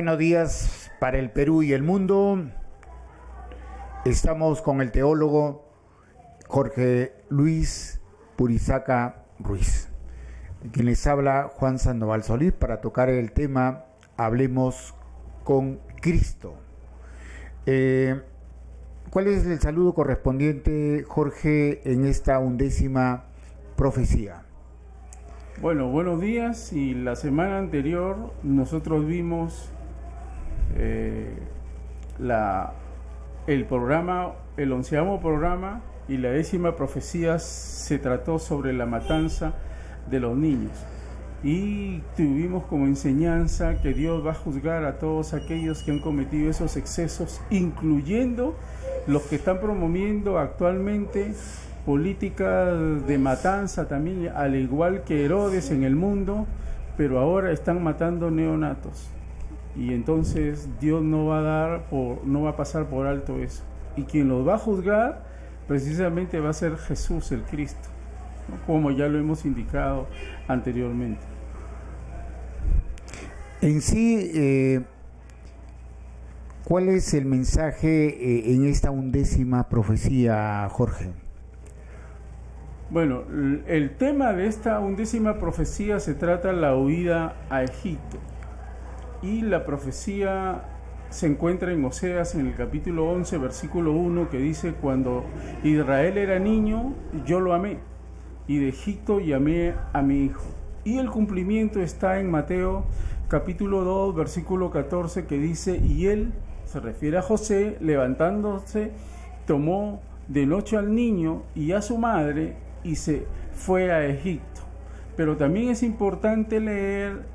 buenos días para el Perú y el mundo. Estamos con el teólogo Jorge Luis Purizaca Ruiz, quien les habla Juan Sandoval Solís, para tocar el tema Hablemos con Cristo. ¿Cuál es el saludo correspondiente, Jorge, en esta 11ª profecía? Bueno, buenos días. Y la semana anterior nosotros vimos el programa, el 11º programa, y la 10ª profecía se trató sobre la matanza de los niños. Y tuvimos como enseñanza que Dios va a juzgar a todos aquellos que han cometido esos excesos, incluyendo los que están promoviendo actualmente política de matanza también, al igual que Herodes en el mundo, pero ahora están matando neonatos. Y entonces Dios no va a pasar por alto eso. Y quien los va a juzgar precisamente va a ser Jesús el Cristo, ¿no? Como ya lo hemos indicado anteriormente. En sí, ¿cuál es el mensaje en esta 11ª profecía, Jorge? Bueno, el tema de esta 11ª profecía se trata de la huida a Egipto. Y la profecía se encuentra en Oseas, en el capítulo 11, versículo 1, que dice: cuando Israel era niño, yo lo amé, y de Egipto llamé a mi hijo. Y el cumplimiento está en Mateo, capítulo 2, versículo 14, que dice: y él, se refiere a José, levantándose, tomó de noche al niño y a su madre, y se fue a Egipto. Pero también es importante leer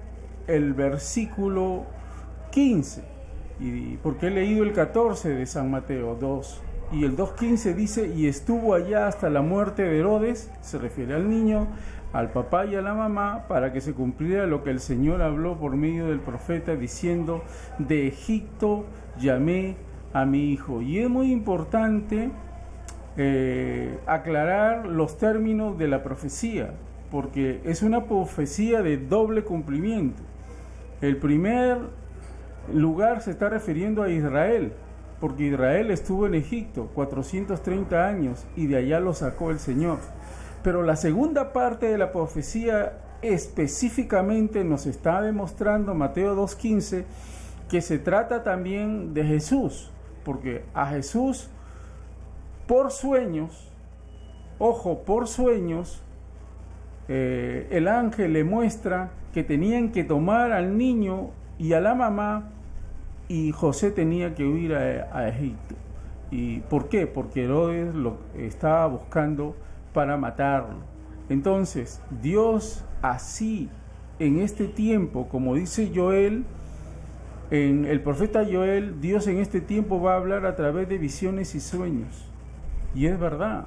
el versículo 15, porque he leído el 14 de San Mateo 2, y el 2.15 dice: y estuvo allá hasta la muerte de Herodes, se refiere al niño, al papá y a la mamá, para que se cumpliera lo que el Señor habló por medio del profeta, diciendo: de Egipto llamé a mi hijo. Y es muy importante aclarar los términos de la profecía, porque es una profecía de doble cumplimiento. El primer lugar se está refiriendo a Israel, porque Israel estuvo en Egipto 430 años y de allá lo sacó el Señor. Pero la segunda parte de la profecía específicamente nos está demostrando Mateo 2.15 que se trata también de Jesús, porque a Jesús, por sueños, el ángel le muestra que tenían que tomar al niño y a la mamá, y José tenía que huir a Egipto. ¿Y por qué? Porque Herodes lo estaba buscando para matarlo. Entonces, Dios así, en este tiempo, como dice Joel, en el profeta Joel, Dios en este tiempo va a hablar a través de visiones y sueños. Y es verdad.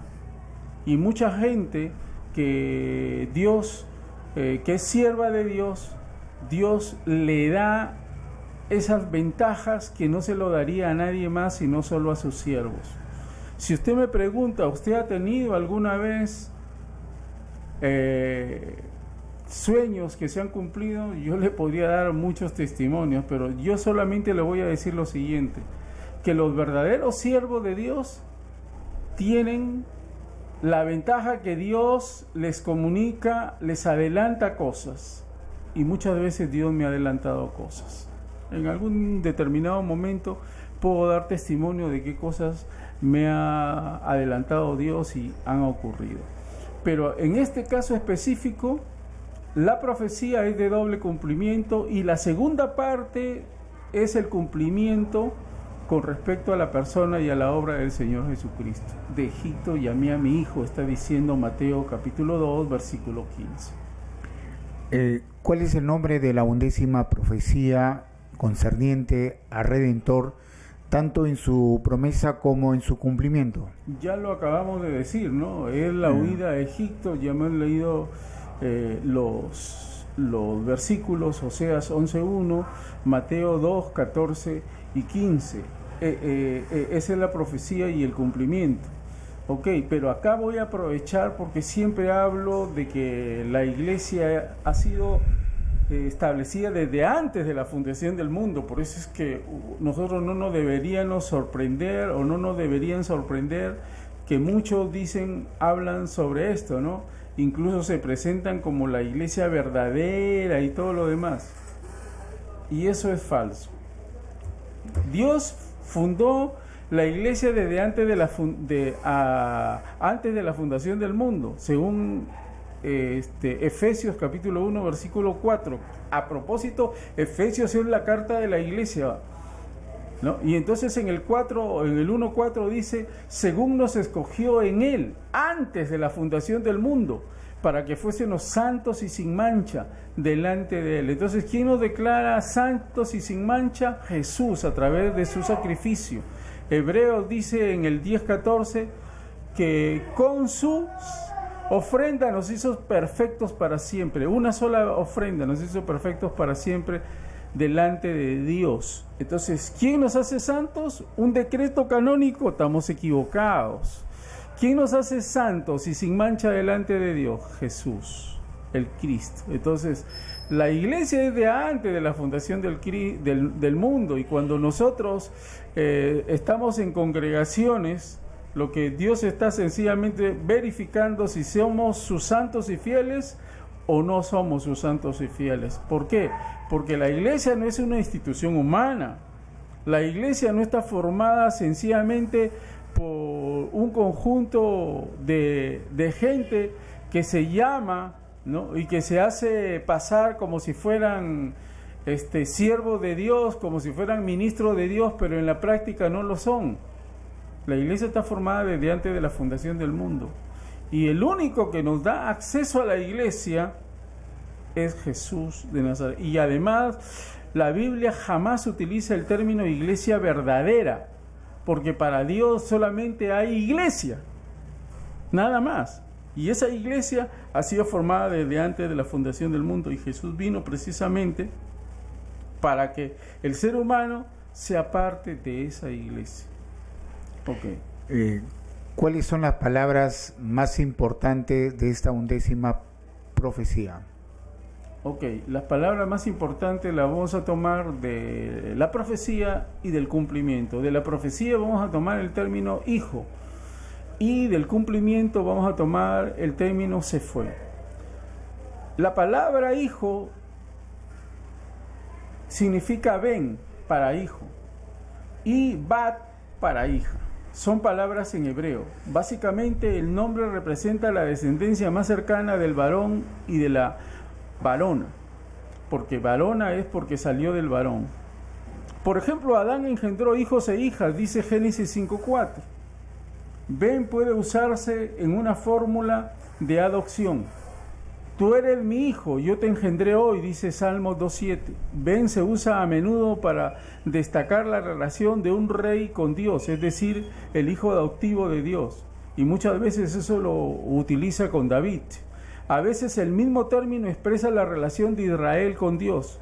Y mucha gente que Dios, que es sierva de Dios, Dios le da esas ventajas que no se lo daría a nadie más, sino solo a sus siervos. Si usted me pregunta, ¿usted ha tenido alguna vez sueños que se han cumplido? Yo le podría dar muchos testimonios, pero yo solamente le voy a decir lo siguiente: que los verdaderos siervos de Dios tienen la ventaja que Dios les comunica, les adelanta cosas, y muchas veces Dios me ha adelantado cosas. En algún determinado momento puedo dar testimonio de qué cosas me ha adelantado Dios y han ocurrido. Pero en este caso específico, la profecía es de doble cumplimiento, y la segunda parte es el cumplimiento con respecto a la persona y a la obra del Señor Jesucristo. De Egipto llamé a mi hijo, está diciendo Mateo capítulo 2, versículo 15. ¿Cuál es el nombre de la 11ª profecía concerniente al Redentor, tanto en su promesa como en su cumplimiento? Ya lo acabamos de decir, ¿no? Es la huida a Egipto. Ya hemos leído los versículos, Oseas 11.1, Mateo 2, 14 y 15. Esa es la profecía y el cumplimiento. Ok, pero acá voy a aprovechar, porque siempre hablo de que la iglesia ha sido establecida desde antes de la fundación del mundo. Por eso es que nosotros no nos deberíamos sorprender, o no nos deberían sorprender, que muchos hablan sobre esto, ¿no? Incluso se presentan como la iglesia verdadera y todo lo demás. Y eso es falso. Dios fundó la iglesia desde antes de la fundación del mundo, según Efesios capítulo 1 versículo 4. A propósito, Efesios es la carta de la iglesia, ¿no? Y entonces en el 1:4 dice: según nos escogió en él antes de la fundación del mundo, para que fuésemos santos y sin mancha delante de él. Entonces, ¿quién nos declara santos y sin mancha? Jesús, a través de su sacrificio. Hebreos dice en el 10:14 que con sus ofrenda nos hizo perfectos para siempre. Una sola ofrenda nos hizo perfectos para siempre delante de Dios. Entonces, ¿quién nos hace santos? Un decreto canónico. Estamos equivocados. ¿Quién nos hace santos y sin mancha delante de Dios? Jesús, el Cristo. Entonces, la iglesia es de antes de la fundación del mundo, y cuando nosotros estamos en congregaciones, lo que Dios está sencillamente verificando si somos sus santos y fieles o no somos sus santos y fieles. ¿Por qué? Porque la iglesia no es una institución humana. La iglesia no está formada sencillamente por un conjunto de gente que se llama, ¿no?, y que se hace pasar como si fueran siervos de Dios, como si fueran ministros de Dios, pero en la práctica no lo son. La iglesia está formada desde antes de la fundación del mundo, y el único que nos da acceso a la iglesia es Jesús de Nazaret. Y además, la Biblia jamás utiliza el término iglesia verdadera, porque para Dios solamente hay iglesia, nada más. Y esa iglesia ha sido formada desde antes de la fundación del mundo, y Jesús vino precisamente para que el ser humano sea parte de esa iglesia. ¿Cuáles son las palabras más importantes de esta 11ª profecía? Las palabras más importantes las vamos a tomar de la profecía y del cumplimiento. De la profecía vamos a tomar el término hijo, y del cumplimiento vamos a tomar el término se fue. La palabra hijo significa ven para hijo, y bat para hija. Son palabras en hebreo. Básicamente el nombre representa la descendencia más cercana del varón y de la varona, porque varona es porque salió del varón. Por ejemplo, Adán engendró hijos e hijas, dice Génesis 5:4. Ben puede usarse en una fórmula de adopción. Tú eres mi hijo, yo te engendré hoy, dice Salmos 2:7. Ben se usa a menudo para destacar la relación de un rey con Dios, es decir, el hijo adoptivo de Dios. Y muchas veces eso lo utiliza con David. A veces el mismo término expresa la relación de Israel con Dios.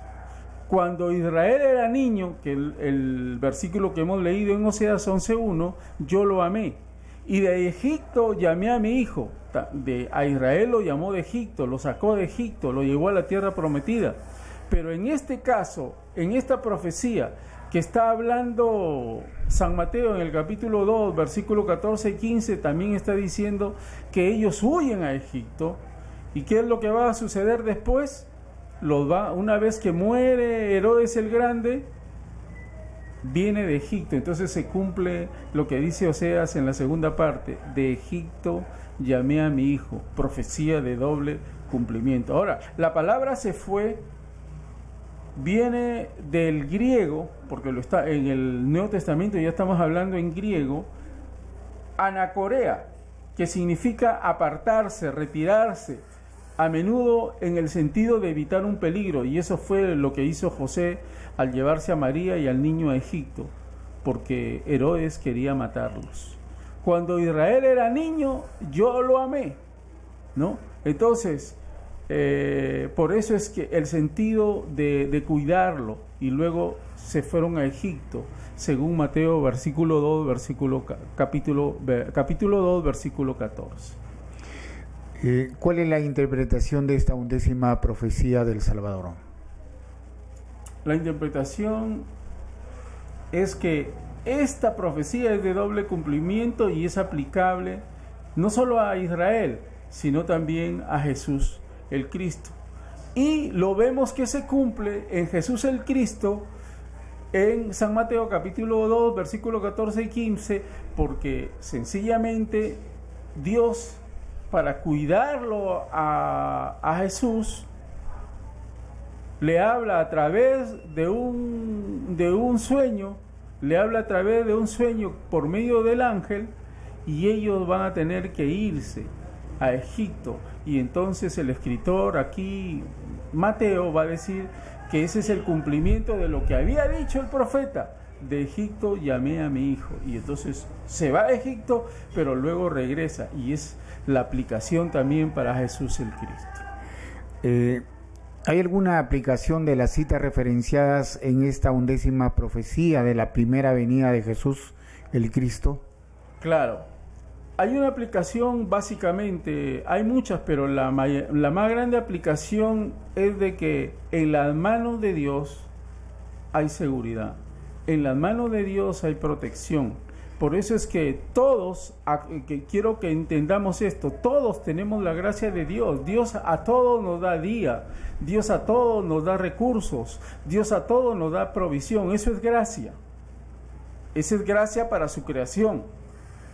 Cuando Israel era niño, que el versículo que hemos leído en Oseas 11:1, yo lo amé. Y de Egipto llamé a mi hijo. A Israel lo llamó de Egipto, lo sacó de Egipto, lo llevó a la tierra prometida. Pero en este caso, en esta profecía que está hablando San Mateo en el capítulo 2, versículo 14 y 15, también está diciendo que ellos huyen a Egipto. ¿Y qué es lo que va a suceder después? Una vez que muere Herodes el Grande, viene de Egipto. Entonces se cumple lo que dice Oseas en la segunda parte: de Egipto llamé a mi hijo. Profecía de doble cumplimiento. Ahora, la palabra se fue viene del griego, porque lo está en el Nuevo Testamento, ya estamos hablando en griego, anacorea, que significa apartarse, retirarse, a menudo en el sentido de evitar un peligro. Y eso fue lo que hizo José al llevarse a María y al niño a Egipto, porque Herodes quería matarlos. Cuando Israel era niño, yo lo amé, ¿no? Entonces, por eso es que el sentido de cuidarlo, y luego se fueron a Egipto, según Mateo capítulo 2, versículo 14. ¿Cuál es la interpretación de esta 11ª profecía del Salvador? La interpretación es que esta profecía es de doble cumplimiento y es aplicable no solo a Israel, sino también a Jesús el Cristo. Y lo vemos que se cumple en Jesús el Cristo en San Mateo capítulo 2, versículos 14 y 15, porque sencillamente Dios, para cuidarlo a Jesús, le habla a través de un sueño, le habla a través de un sueño por medio del ángel, y ellos van a tener que irse a Egipto. Y entonces el escritor aquí, Mateo, va a decir que ese es el cumplimiento de lo que había dicho el profeta: de Egipto llamé a mi hijo. Y entonces se va a Egipto, pero luego regresa, y es la aplicación también para Jesús el Cristo. ¿Hay alguna aplicación de las citas referenciadas en esta 11ª profecía de la primera venida de Jesús el Cristo? Claro, hay una aplicación, básicamente, hay muchas, pero la más grande aplicación es de que en las manos de Dios hay seguridad, en las manos de Dios hay protección. Por eso es que todos, que quiero que entendamos esto, todos tenemos la gracia de Dios. Dios a todos nos da día, Dios a todos nos da recursos, Dios a todos nos da provisión. Eso es gracia. Esa es gracia para su creación.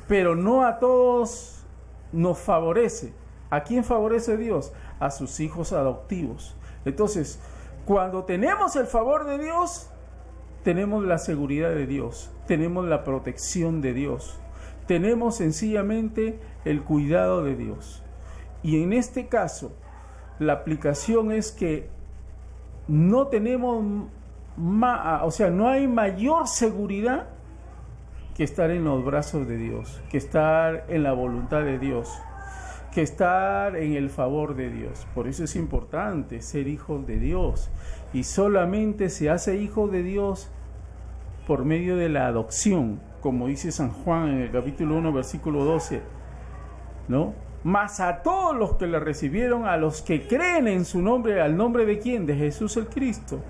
Pero no a todos nos favorece. ¿A quién favorece Dios? A sus hijos adoptivos. Entonces, cuando tenemos el favor de Dios, tenemos la seguridad de Dios, tenemos la protección de Dios, tenemos sencillamente el cuidado de Dios. Y en este caso, la aplicación es que no tenemos no hay mayor seguridad que estar en los brazos de Dios, que estar en la voluntad de Dios, que estar en el favor de Dios. Por eso es importante ser hijos de Dios, y solamente se hace hijo de Dios por medio de la adopción, como dice San Juan en el capítulo 1, versículo 12, ¿no? Mas a todos los que le recibieron, a los que creen en su nombre, ¿al nombre de quién? De Jesús el Cristo.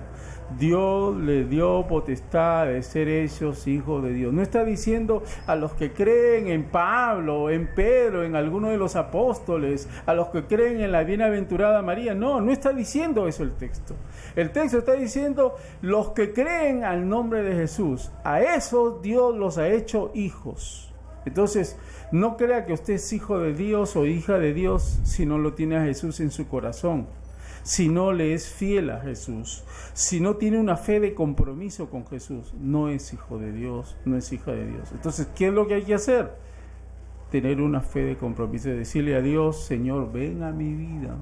Dios le dio potestad de ser hechos hijos de Dios. No está diciendo a los que creen en Pablo, en Pedro, en alguno de los apóstoles, a los que creen en la bienaventurada María. No, no está diciendo eso el texto. El texto está diciendo los que creen al nombre de Jesús. A esos Dios los ha hecho hijos. Entonces, no crea que usted es hijo de Dios o hija de Dios si no lo tiene a Jesús en su corazón, si no le es fiel a Jesús, si no tiene una fe de compromiso con Jesús. No es hijo de Dios, no es hija de Dios. Entonces, ¿qué es lo que hay que hacer? Tener una fe de compromiso, decirle a Dios: Señor, ven a mi vida,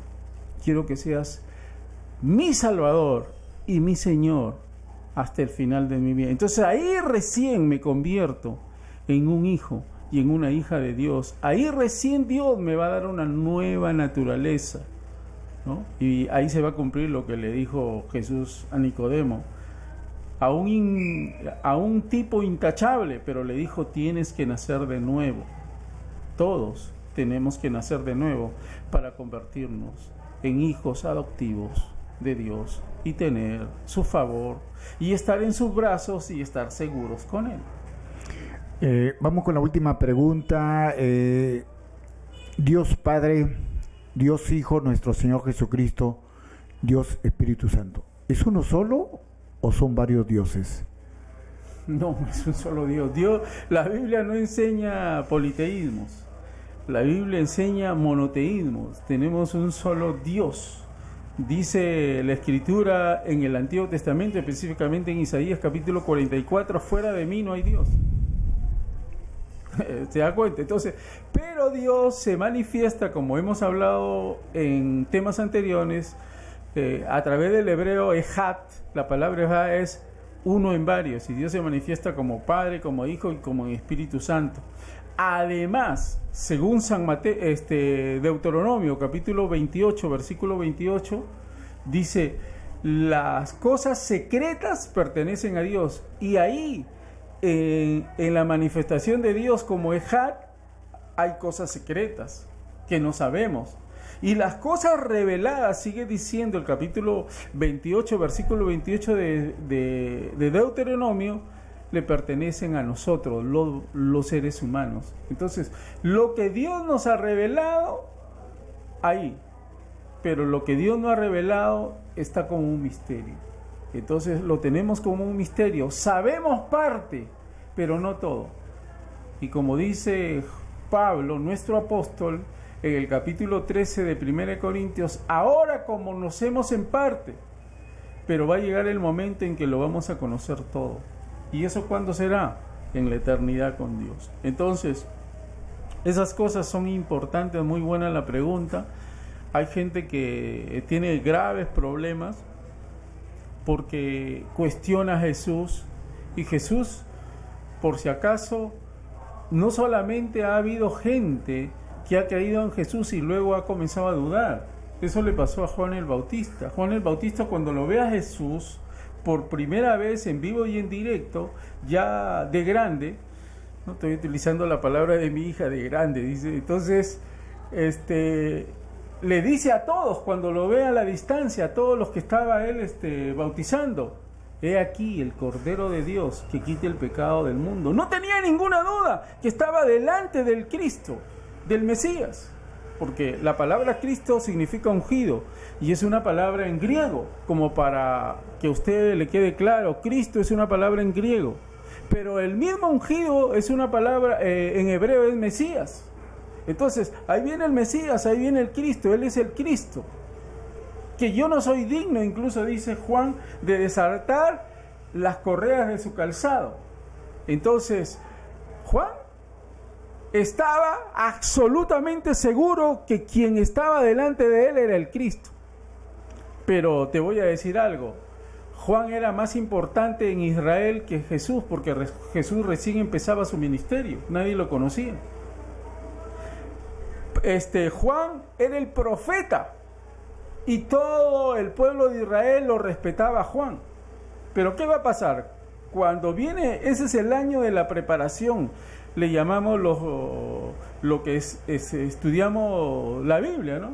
quiero que seas mi Salvador y mi Señor hasta el final de mi vida. Entonces ahí recién me convierto en un hijo y en una hija de Dios. Ahí recién Dios me va a dar una nueva naturaleza, ¿no? Y ahí se va a cumplir lo que le dijo Jesús a Nicodemo, a un tipo intachable, pero le dijo: tienes que nacer de nuevo. Todos tenemos que nacer de nuevo para convertirnos en hijos adoptivos de Dios y tener su favor y estar en sus brazos y estar seguros con Él. Vamos con la última pregunta. Dios Padre, Dios Hijo, nuestro Señor Jesucristo, Dios Espíritu Santo, ¿es uno solo o son varios dioses? No, es un solo Dios. La Biblia no enseña politeísmos, la Biblia enseña monoteísmos. Tenemos un solo Dios. Dice la Escritura en el Antiguo Testamento, específicamente en Isaías capítulo 44, fuera de mí no hay Dios. ¿Se da cuenta? Entonces, pero Dios se manifiesta, como hemos hablado en temas anteriores, a través del hebreo Ejad. La palabra Ejad es uno en varios, y Dios se manifiesta como Padre, como Hijo y como Espíritu Santo. Además, según San Mateo, Deuteronomio capítulo 28, versículo 28, dice: las cosas secretas pertenecen a Dios. Y ahí, en la manifestación de Dios como Ejad, hay cosas secretas que no sabemos. Y las cosas reveladas, sigue diciendo el capítulo 28, versículo 28 de Deuteronomio, le pertenecen a nosotros, los seres humanos. Entonces, lo que Dios nos ha revelado, ahí. Pero lo que Dios no ha revelado está como un misterio. Entonces, lo tenemos como un misterio. Sabemos parte, pero no todo. Y como dice Pablo, nuestro apóstol, en el capítulo 13 de 1 Corintios, ahora conocemos en parte, pero va a llegar el momento en que lo vamos a conocer todo. ¿Y eso cuándo será? En la eternidad con Dios. Entonces, esas cosas son importantes, muy buena la pregunta. Hay gente que tiene graves problemas porque cuestiona a Jesús, y Jesús, por si acaso, no solamente ha habido gente que ha creído en Jesús y luego ha comenzado a dudar. Eso le pasó a Juan el Bautista. Juan el Bautista, cuando lo ve a Jesús por primera vez en vivo y en directo, ya de grande, no estoy utilizando la palabra de mi hija, de grande, dice. Entonces, le dice a todos, cuando lo ve a la distancia, a todos los que estaba él bautizando: he aquí el Cordero de Dios que quite el pecado del mundo. No tenía ninguna duda que estaba delante del Cristo, del Mesías, porque la palabra Cristo significa ungido, y es una palabra en griego, como para que a usted le quede claro. Cristo es una palabra en griego, pero el mismo ungido es una palabra, en hebreo es Mesías. Entonces, ahí viene el Mesías, ahí viene el Cristo, Él es el Cristo. Que yo no soy digno, incluso dice Juan, de desatar las correas de su calzado. Entonces, Juan estaba absolutamente seguro que quien estaba delante de él era el Cristo. Pero te voy a decir algo: Juan era más importante en Israel que Jesús, porque Jesús recién empezaba su ministerio, nadie lo conocía. Juan era el profeta y todo el pueblo de Israel lo respetaba a Juan. Pero ¿qué va a pasar? Cuando viene, ese es el año de la preparación, le llamamos lo que estudiamos la Biblia, ¿no?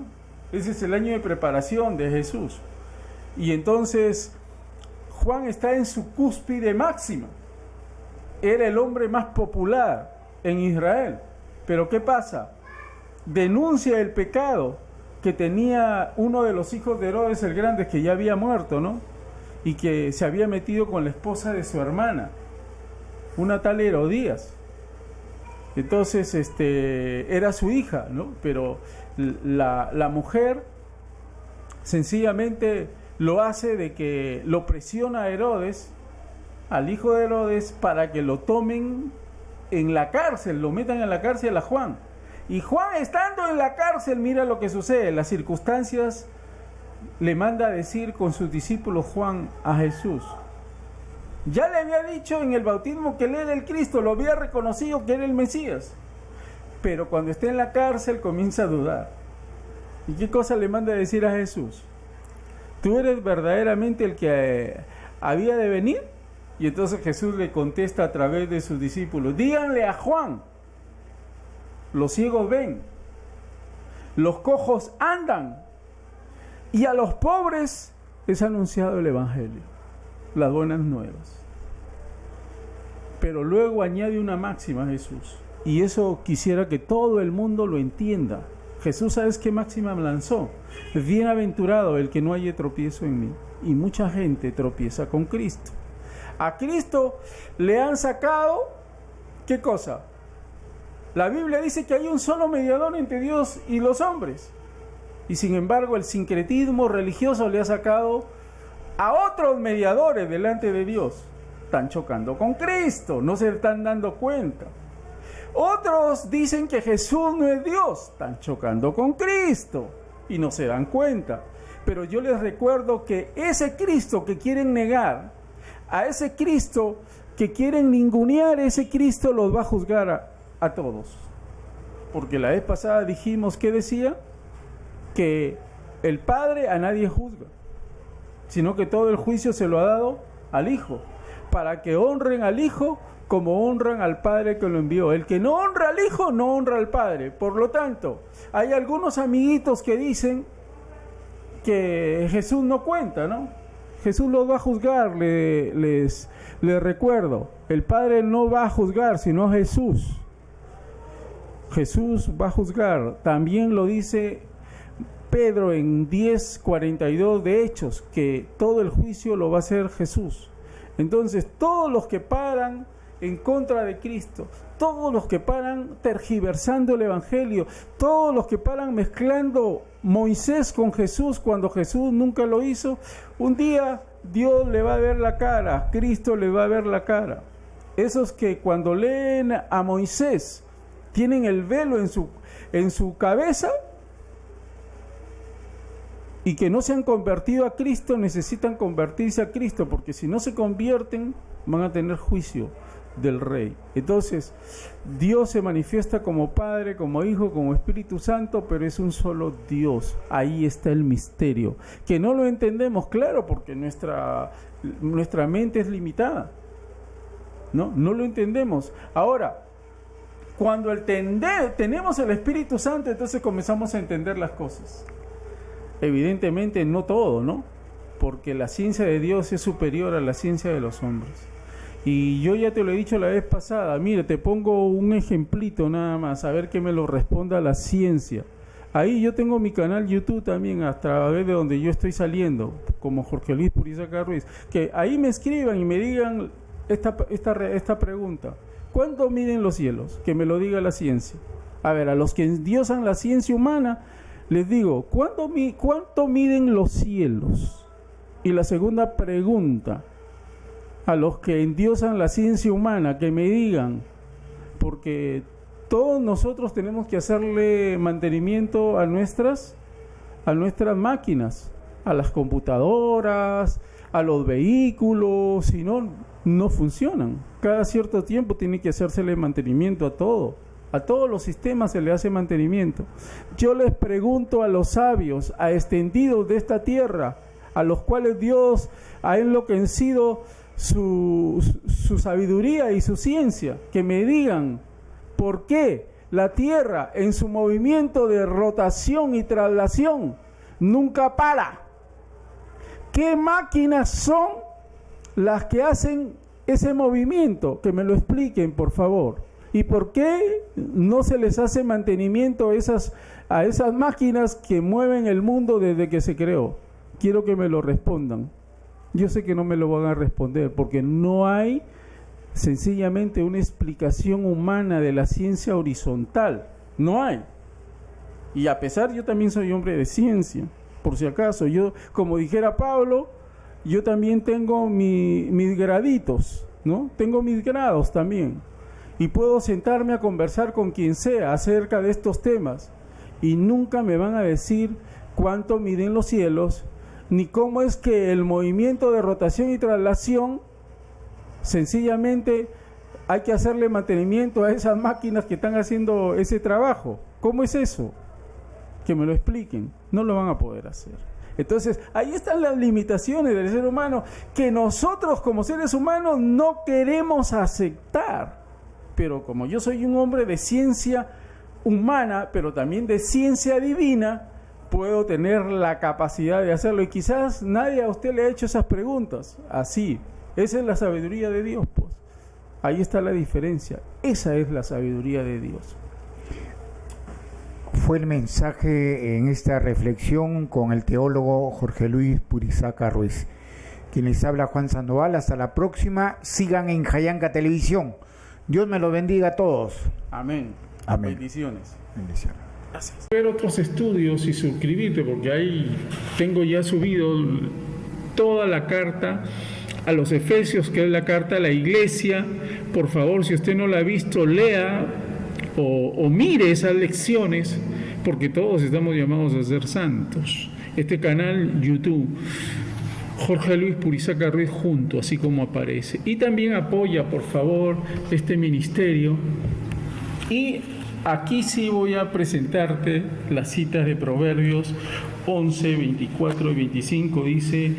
Ese es el año de preparación de Jesús. Y entonces Juan está en su cúspide máxima. Era el hombre más popular en Israel. Pero ¿qué pasa? Denuncia el pecado que tenía uno de los hijos de Herodes el Grande, que ya había muerto, ¿no? Y que se había metido con la esposa de su hermana, una tal Herodías. Entonces, era su hija, ¿no? Pero la mujer sencillamente lo hace de que lo presiona a Herodes, al hijo de Herodes, para que lo tomen en la cárcel, lo metan en la cárcel a Juan. Y Juan, estando en la cárcel, mira lo que sucede. Las circunstancias le manda a decir con sus discípulos Juan a Jesús: ya le había dicho en el bautismo que él era el Cristo, lo había reconocido que era el Mesías, pero cuando está en la cárcel comienza a dudar. ¿Y qué cosa le manda a decir a Jesús? ¿Tú eres verdaderamente el que había de venir? Y entonces Jesús le contesta a través de sus discípulos: díganle a Juan, los ciegos ven, los cojos andan, y a los pobres es anunciado el Evangelio, las buenas nuevas. Pero luego añade una máxima a Jesús, y eso quisiera que todo el mundo lo entienda. Jesús, ¿sabes qué máxima lanzó? Bienaventurado el que no haya tropiezo en mí. Y mucha gente tropieza con Cristo. A Cristo le han sacado, ¿qué cosa? La Biblia dice que hay un solo mediador entre Dios y los hombres. Y sin embargo el sincretismo religioso le ha sacado a otros mediadores delante de Dios. Están chocando con Cristo, no se están dando cuenta. Otros dicen que Jesús no es Dios, están chocando con Cristo y no se dan cuenta. Pero yo les recuerdo que ese Cristo que quieren negar, a ese Cristo que quieren ningunear, ese Cristo los va a juzgar a todos. Porque la vez pasada dijimos, ¿qué decía? Que el Padre a nadie juzga, sino que todo el juicio se lo ha dado al Hijo. para que honren al Hijo como honran al Padre que lo envió. El que no honra al Hijo, no honra al Padre. Por lo tanto, hay algunos amiguitos que dicen que Jesús no cuenta, ¿no? Jesús los va a juzgar, les recuerdo. El Padre no va a juzgar, sino Jesús. Jesús va a juzgar. También lo dice Pedro en 10:42 de Hechos, que todo el juicio lo va a hacer Jesús. Entonces, todos los que paran en contra de Cristo, todos los que paran tergiversando el Evangelio, todos los que paran mezclando Moisés con Jesús cuando Jesús nunca lo hizo, un día Dios le va a ver la cara, Cristo le va a ver la cara. Esos que cuando leen a Moisés tienen el velo en su cabeza y que no se han convertido a Cristo, necesitan convertirse a Cristo, porque si no se convierten van a tener juicio del Rey. Entonces, Dios se manifiesta como Padre, como Hijo, como Espíritu Santo, pero es un solo Dios. Ahí está el misterio, que no lo entendemos, claro, porque nuestra mente es limitada. No lo entendemos. Ahora, cuando tenemos el Espíritu Santo, entonces comenzamos a entender las cosas. Evidentemente no todo, ¿no? Porque la ciencia de Dios es superior a la ciencia de los hombres. Y yo ya te lo he dicho la vez pasada, mira, te pongo un ejemplito nada más, a ver que me lo responda la ciencia. Ahí yo tengo mi canal YouTube también, a través de donde yo estoy saliendo, como Jorge Luis Purizaca Ruiz, que ahí me escriban y me digan esta pregunta: ¿cuánto miden los cielos? Que me lo diga la ciencia. A ver, a los que endiosan la ciencia humana, les digo, ¿cuánto miden los cielos? Y la segunda pregunta, a los que endiosan la ciencia humana, que me digan, porque todos nosotros tenemos que hacerle mantenimiento a nuestras máquinas, a las computadoras, a los vehículos, si no, no funcionan. Cada cierto tiempo tiene que hacérsele mantenimiento a todo. A todos los sistemas se le hace mantenimiento. Yo les pregunto a los sabios, a extendidos de esta tierra, a los cuales Dios ha enloquecido su sabiduría y su ciencia, que me digan por qué la tierra en su movimiento de rotación y traslación nunca para. ¿Qué máquinas son las que hacen ese movimiento? Que me lo expliquen, por favor. ¿Y por qué no se les hace mantenimiento a esas máquinas que mueven el mundo desde que se creó? Quiero que me lo respondan. Yo sé que no me lo van a responder porque no hay sencillamente una explicación humana de la ciencia horizontal. No hay. Y a pesar, yo también soy hombre de ciencia, por si acaso. Yo, como dijera Pablo, yo también tengo mis graditos, ¿no? Tengo mis grados también. Y puedo sentarme a conversar con quien sea acerca de estos temas. Y nunca me van a decir cuánto miden los cielos, ni cómo es que el movimiento de rotación y traslación, sencillamente hay que hacerle mantenimiento a esas máquinas que están haciendo ese trabajo. ¿Cómo es eso? Que me lo expliquen. No lo van a poder hacer. Entonces, ahí están las limitaciones del ser humano que nosotros como seres humanos no queremos aceptar. Pero como yo soy un hombre de ciencia humana, pero también de ciencia divina, puedo tener la capacidad de hacerlo. Y quizás nadie a usted le ha hecho esas preguntas. Así, esa es la sabiduría de Dios, pues. Ahí está la diferencia. Esa es la sabiduría de Dios. Fue el mensaje en esta reflexión con el teólogo Jorge Luis Purizaca Ruiz. Quien les habla, Juan Sandoval. Hasta la próxima. Sigan en Jayanca Televisión. Dios me lo bendiga a todos. Amén. Amén. Bendiciones. Bendiciones. Gracias. Ver otros estudios y suscribirte, porque ahí tengo ya subido toda la carta a los Efesios, que es la carta a la iglesia. Por favor, si usted no la ha visto, lea o mire esas lecciones, porque todos estamos llamados a ser santos. Este canal YouTube, Jorge Luis Purizaca Ruiz junto, así como aparece. Y también apoya, por favor, este ministerio. Y aquí sí voy a presentarte las citas de Proverbios 11, 24 y 25. Dice: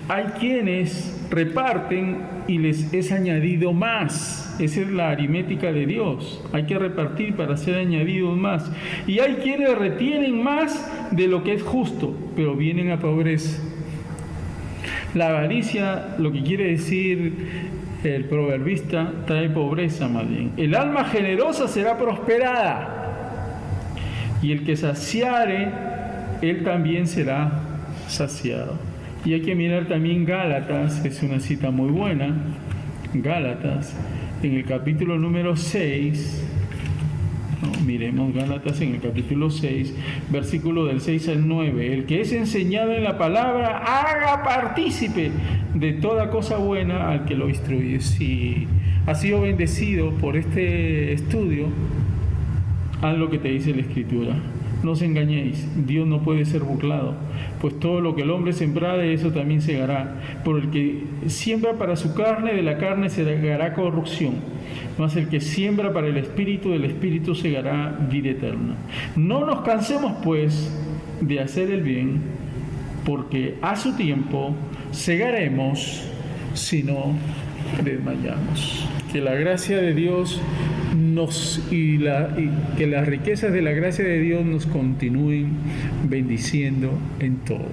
hay quienes reparten y les es añadido más. Esa es la aritmética de Dios. Hay que repartir para ser añadidos más. Y hay quienes retienen más de lo que es justo, pero vienen a pobreza. La avaricia, lo que quiere decir el proverbista, trae pobreza más bien. El alma generosa será prosperada, y el que saciare, él también será saciado. Y hay que mirar también Gálatas, es una cita muy buena. Gálatas, en el capítulo número 6, miremos Gálatas en el capítulo 6, versículo del 6 al 9. El que es enseñado en la palabra, haga partícipe de toda cosa buena al que lo instruye. Si has sido bendecido por este estudio, haz lo que te dice la Escritura. No os engañéis, Dios no puede ser burlado, pues todo lo que el hombre sembrare, eso también segará. Por el que siembra para su carne, de la carne segará corrupción, mas el que siembra para el Espíritu, del Espíritu segará vida eterna. No nos cansemos, pues, de hacer el bien, porque a su tiempo segaremos si no desmayamos. Que la gracia de Dios que las riquezas de la gracia de Dios nos continúen bendiciendo en todo.